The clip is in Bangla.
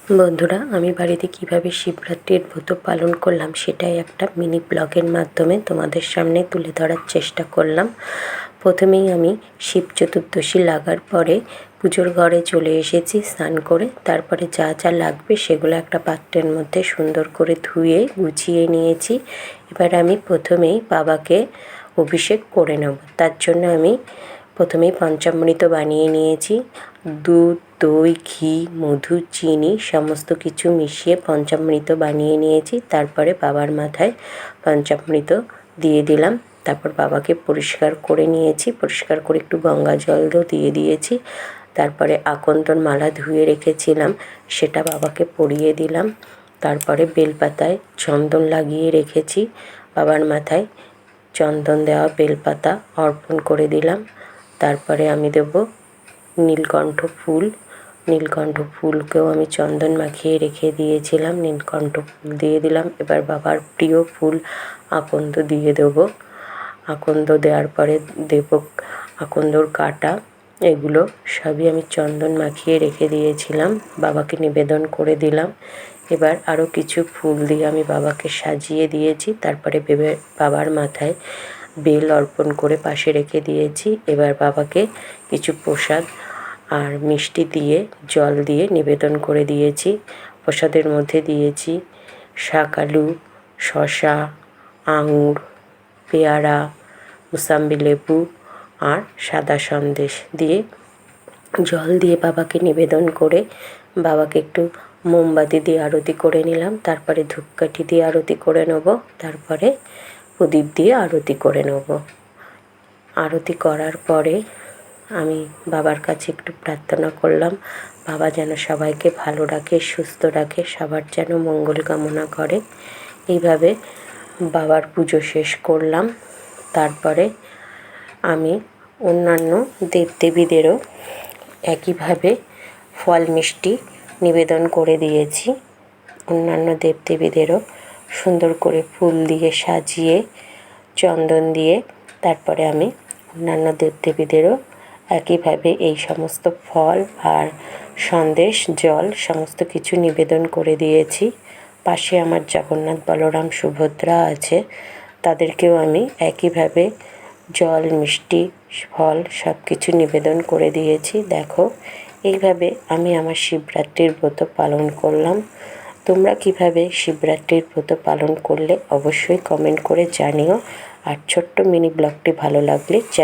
বন্ধুরা, আমি বাড়িতে কিভাবে শিবরাত্রির ব্রত পালন করলাম সেটাই একটা মিনি ব্লগের মাধ্যমে তোমাদের সামনে তুলে ধরার চেষ্টা করলাম। প্রথমেই আমি শিব চতুর্দশী লাগার পরে পুজোর ঘরে চলে এসেছি স্নান করে। তারপরে যা যা লাগবে সেগুলো একটা পাত্রের মধ্যে সুন্দর করে ধুয়ে গুছিয়ে নিয়েছি। এবার আমি প্রথমেই বাবাকে অভিষেক করে নেব। তার জন্য আমি প্রথমেই পঞ্চামৃত বানিয়ে নিয়েছি। দুধ, দই, ঘি, মধু, চিনি সমস্ত কিছু মিশিয়ে পঞ্চামৃত বানিয়ে নিয়েছি। তারপরে বাবার মাথায় পঞ্চামৃত দিয়ে দিলাম। তারপর বাবাকে পরিষ্কার করে নিয়েছি। পরিষ্কার করে একটু গঙ্গা জলও দিয়ে দিয়েছি। তারপরে আকন্দর মালা ধুয়ে রেখেছিলাম, সেটা বাবাকে পরিয়ে দিলাম। তারপরে বেলপাতায় চন্দন লাগিয়ে রেখেছি। বাবার মাথায় চন্দন দেওয়া বেলপাতা অর্পণ করে দিলাম। তারপরে আমি দেব নীলকণ্ঠ ফুল। নীলকণ্ঠ ফুলকেও আমি চন্দন মাখিয়ে রেখে দিয়েছিলাম। নীলকণ্ঠ ফুল দিয়ে দিলাম। এবার বাবার প্রিয় ফুল আকন্দ দিয়ে দেবো। আকন্দ দেওয়ার পরে দেব আকন্দর কাঁটা। এগুলো সবই আমি চন্দন মাখিয়ে রেখে দিয়েছিলাম, বাবাকে নিবেদন করে দিলাম। এবার আরও কিছু ফুল দিয়ে আমি বাবাকে সাজিয়ে দিয়েছি। তারপরে বাবার মাথায় বেল অর্পণ করে পাশে রেখে দিয়েছি। এবার বাবাকে কিছু প্রসাদ আর মিষ্টি দিয়ে জল দিয়ে নিবেদন করে দিয়েছি। প্রসাদের মধ্যে দিয়েছি শাকালু, শসা, আঙুর, পেয়ারা, মুসাম্বি লেবু আর সাদা সন্দেশ দিয়ে জল দিয়ে বাবাকে নিবেদন করে বাবাকে একটু মোমবাতি দিয়ে আরতি করে নিলাম। তারপরে ধূপকাঠি দিয়ে আরতি করে নেব। তারপরে প্রদীপ দিয়ে আরতি করে নেব। আরতি করার পরে আমি বাবার কাছে একটু প্রার্থনা করলাম, বাবা যেন সবাইকে ভালো রাখে, সুস্থ রাখে, সবার যেন মঙ্গল কামনা করে। এইভাবে বাবার পুজো শেষ করলাম। তারপরে আমি অন্যান্য দেবদেবীদেরও একইভাবে ফল মিষ্টি নিবেদন করে দিয়েছি। অন্যান্য দেবদেবীদেরও সুন্দর করে ফুল দিয়ে সাজিয়ে চন্দন দিয়ে তারপরে আমি অন্যান্য দেবদেবীদেরও একইভাবে এই সমস্ত ফল আর সন্দেশ, জল সমস্ত কিছু নিবেদন করে দিয়েছি। পাশে আমার জগন্নাথ, বলরাম, সুভদ্রা আছে, তাদেরকেও আমি একইভাবে জল, মিষ্টি, ফল সব কিছু নিবেদন করে দিয়েছি। দেখো, এইভাবে আমি আমার শিবরাত্রির ব্রত পালন করলাম। তোমরা কিভাবে শিবরাত্রির ব্রত পালন করলে অবশ্যই কমেন্ট করে জানিও। আর ছোট্ট মিনি ব্লগটি ভালো লাগলে চ্যানেল